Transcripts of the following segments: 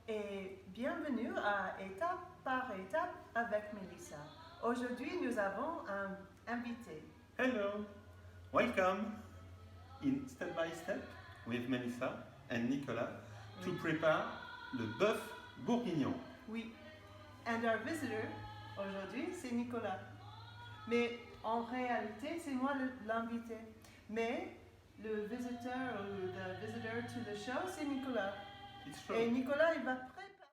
et bienvenue à Étape par Étape avec Melissa. Aujourd'hui, nous avons un invité. Hello, welcome in Step by Step with Melissa and Nicolas to prepare le bœuf bourguignon. Oui, and our visitor aujourd'hui, c'est Nicolas. Mais en réalité, c'est moi l'invité. Mais le visiteur ou the visitor to the show, c'est Nicolas. It's true. Et Nicolas, il va préparer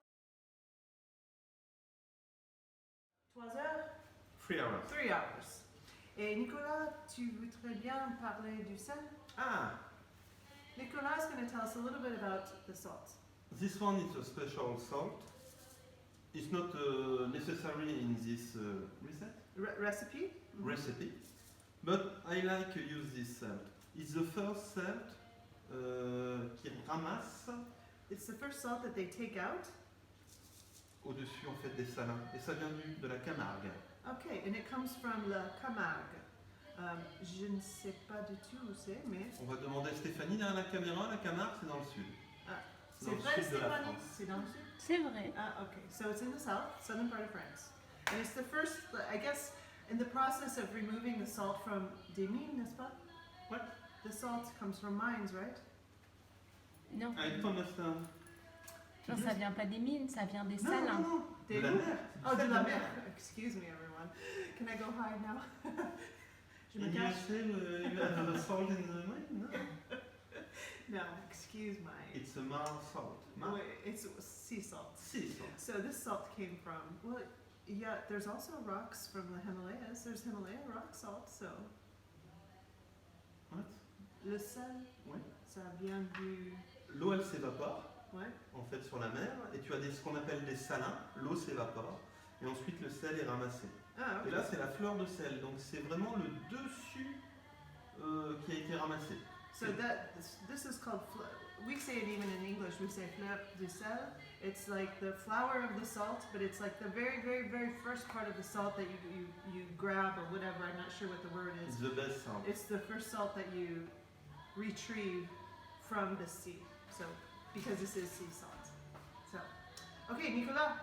3 heures. 3 hours. 3 hours. Et Nicolas, tu voudrais bien parler du sel? Ah, Nicolas is going to tell us a little bit about the salt. this one is a special salt. It's not necessary in this Recipe? recipe, but I like to use this salt. It's the first salt qui ramasse It's the first salt that they take out. au-dessus en fait des salins. Et ça vient de la Camargue. Okay, and it comes from la Camargue. Je ne sais pas du tout où c'est, mais... On va demander à Stéphanie derrière la caméra, la Camargue c'est dans le sud. Ah, C'est c'est dans le vrai, sud de la Stéphanie? France. C'est dans le sud? C'est vrai. Ah, okay. So it's in the southern part of France. And it's the first, I guess, in the process of removing the salt from des mines, n'est-ce pas? What? The salt comes from mines, right? Non, I don't understand. non, ça vient pas des mines, ça vient des Non, salins. non, non, Des de la où? mer. Oh, de C'est la mer. Excuse me, everyone. Can I go hide now? Je me And you cache. say you have a salt in the mine? No. No, excuse my... It's a marl salt. Wait, it's sea salt. Sea salt. So this salt came from, well, yeah, there's also rocks from the Himalayas. There's Himalaya rock salt, so What? le sel, Oui. ça vient du... L'eau elle s'évapore Ouais. en fait sur la mer et tu as ce qu'on appelle des salins. L'eau s'évapore et ensuite le sel est ramassé. Ah, Et okay. là c'est la fleur de sel. Donc c'est vraiment le dessus qui a été ramassé. So this is called, we say it even in English, we say fleur de sel. It's like the flower of the salt, but it's like the very, very, very first part of the salt that you grab or whatever. I'm not sure what the word is. It's the best salt. It's the first salt that you retrieve from the sea. So, because this is sea salt. So, okay, Nicolas,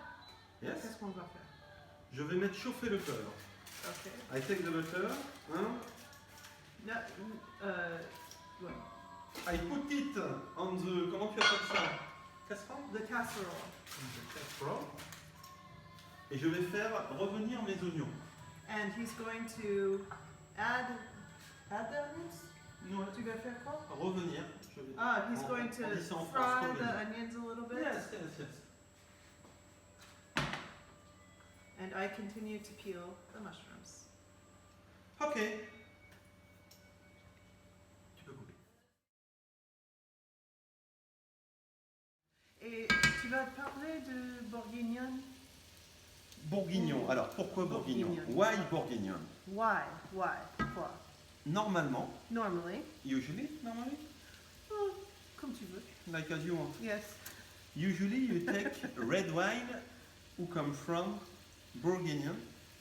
Yes. qu'est-ce qu'on va faire? Je vais mettre chauffer le beurre. Okay. I take the butter. Hein? No, ouais. I put it on the. Comment tu appelles ça? Casserole? The casserole. Casserole. Et je vais faire revenir mes oignons. And he's going to add the onions? Non, Tu vas faire quoi? revenir. Je vais- Ah, he's on- going on to dit ça en fry France, the revenir. onions a little bit. Yes, yes, yes. And I continue to peel the mushrooms. Ok. Tu peux couper. Et tu vas parler de bourguignon? Bourguignon. Alors pourquoi bourguignon? Bourguignon. Why bourguignon? Why? Why? Pourquoi? Normalement, Normally. usually, normally, Oh, comme tu veux. like as you want. Yes. Usually you take red wine who come from Bourguignon,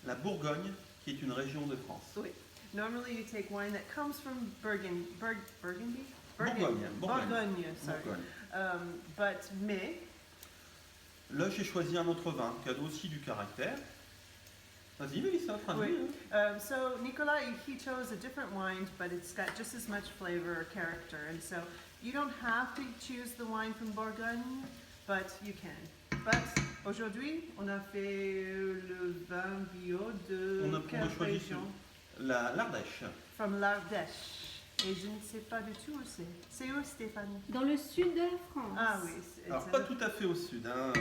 la Bourgogne, qui est une région de France. Oui. Normally you take wine that comes from Burgundy? Bourgogne. Bourgogne, sorry. Bourgogne. Mais, Là, j'ai choisi un autre vin, qui a aussi du caractère. Vas-y, Mélissa, traduis. Oui. So Nicolas, he chose a different wine, but it's got just as much flavor or character. And so you don't have to choose the wine from Bourgogne, but you can. But aujourd'hui, on a fait le vin bio de On a quelle choisi région? l'Ardèche. From l'Ardèche. Et je ne sais pas du tout où c'est. C'est où, Stéphanie? Dans le sud de la France. Ah oui. Alors, pas tout à fait au sud, hein,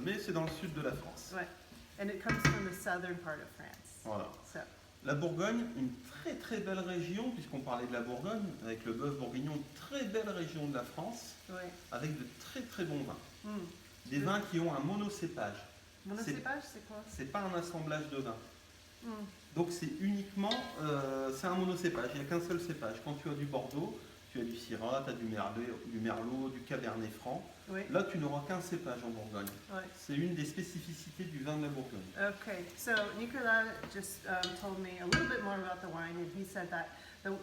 mais c'est dans le sud de la France. Ouais. And it comes from the southern part of France. Voilà. So, La Bourgogne, une très très belle région, puisqu'on parlait de la Bourgogne, avec le bœuf bourguignon, une très belle région de la France, ouais. avec de très très bons vins. Hmm. Des vins qui ont un monocépage. Monocépage, c'est quoi? C'est pas un assemblage de vins. Hmm. Donc c'est uniquement, c'est un monocépage, il n'y a qu'un seul cépage. Quand tu as du Bordeaux, tu as du Syrah, tu as du Merlot, du Cabernet Franc. Oui. Là, tu n'auras qu'un cépage en Bourgogne. Ouais. C'est une des spécificités du vin de la Bourgogne. Okay, so Nicolas just told me a little bit more about the wine, and he said that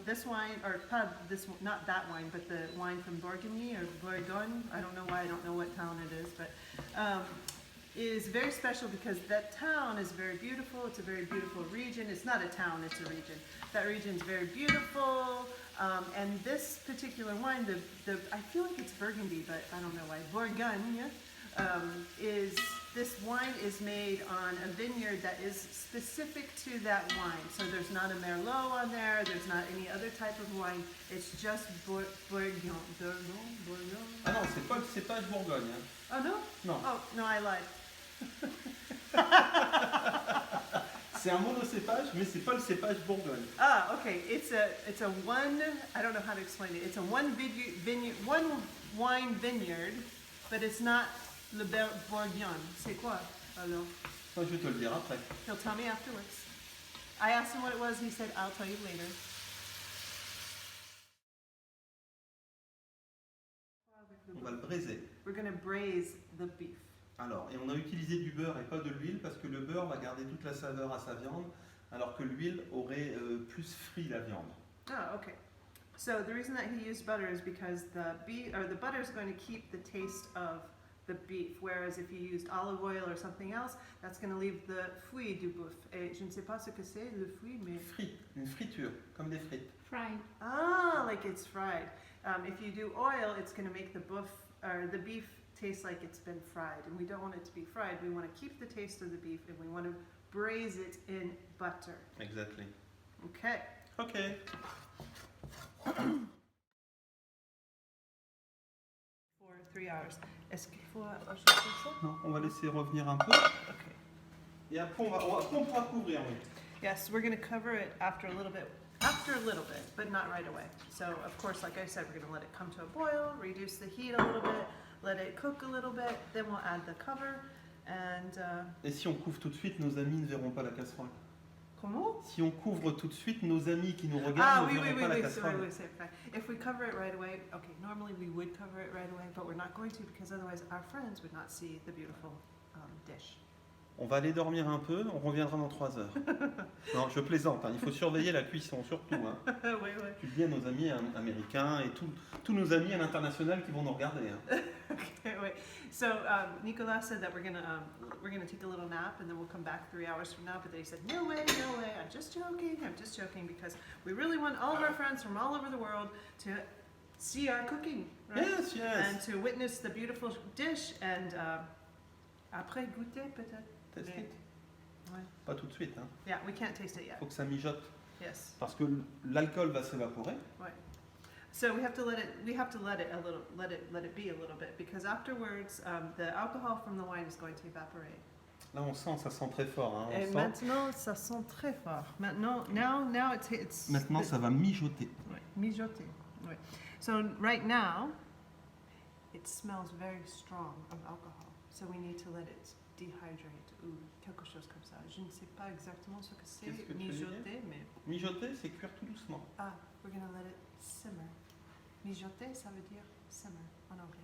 This wine, or pas this, not that wine, but the wine from Bourgogne or Bourgogne, I don't know why, I don't know what town it is, but is very special because that town is very beautiful. It's a very beautiful region. It's not a town, it's a region. That region is very beautiful. And this particular wine, I feel like it's Burgundy, but I don't know why. Bourgogne this wine is made on a vineyard that is specific to that wine. So there's not a Merlot on there. There's not any other type of wine. It's just Bourgogne. Ah non, c'est pas le cépage Bourgogne. Hein. Oh no? Non. Oh no, I lied. C'est un monocépage, mais c'est pas le cépage Bourgogne. Ah, okay. It's a one. I don't know how to explain it. It's a one wine vineyard, but it's not le Bourgogne. C'est quoi alors? Moi, je vais te le dire après. He'll tell me afterwards. I asked him what it was. He said, "I'll tell you later." On va le braiser. We're gonna braise the beef. Alors, et on a utilisé du beurre et pas de l'huile parce que le beurre va garder toute la saveur à sa viande, alors que l'huile aurait plus frit la viande. Oh, okay. So the reason that he used butter is because the butter is going to keep the taste of the beef, whereas if you used olive oil or something else, that's going to leave the fruit du bœuf. Et je ne sais pas ce que c'est le fruit, mais Frit, une friture, comme des frites. Fried. ah, like it's fried. If you do oil, it's going to make the beef taste like it's been fried, and we don't want it to be fried. We want to keep the taste of the beef, and we want to braise it in butter. Exactly. Okay. Ok. For 3 hours. Est-ce qu'il faut ajouter ça? Non, on va laisser revenir un peu. Okay. Et après, on pourra couvrir. Oui. Yes, we're going to cover it after a little bit, but not right away. So, of course, like I said, we're going to let it come to a boil, reduce the heat a little bit, let it cook a little bit, then we'll add the cover, and... Et si on couvre tout de suite, nos amis ne verront pas la casserole. Comment? Si on couvre tout de suite, nos amis qui nous Ah, regardent oui, ne oui, verront oui, pas la oui, casserole. sorry, fine. If we cover it right away, okay, normally we would cover it right away, but we're not going to because otherwise our friends would not see the beautiful dish. On va aller dormir un peu, on reviendra dans 3 heures. Non, je plaisante, hein, il faut surveiller la cuisson, surtout. Hein. Oui, oui. Tu le dis à nos amis américains et tous nos amis à l'international qui vont nous regarder. Hein. Okay, wait. So Nicolas said that we're gonna take a little nap and then we'll come back 3 hours from now. But then he said, no way, I'm just joking because we really want all of our friends from all over the world to see our cooking, right? Yes, yes. And to witness the beautiful dish and après goûter peut-être. Test Mais- it. Ouais. Pas tout de suite. Hein. Yeah, we can't taste it yet. Faut que ça mijote Yes. parce que l'alcool va s'évaporer. Right. So we have to let it be a little bit because afterwards the alcohol from the wine is going to evaporate. Là, on sent, ça sent très fort. Hein, on Et sent. maintenant, ça sent très fort. Maintenant, now it's Maintenant, ça va mijoter. ouais, mijoter. Ouais. So right now, it smells very strong of alcohol. So we need to let it dehydrate ou quelque chose comme ça. Je ne sais pas exactement ce que c'est Qu'est-ce que tu veux mijoter, mais Mijoter, c'est cuire tout doucement. we're gonna let it simmer. Mijoter, ça veut dire simmer en anglais.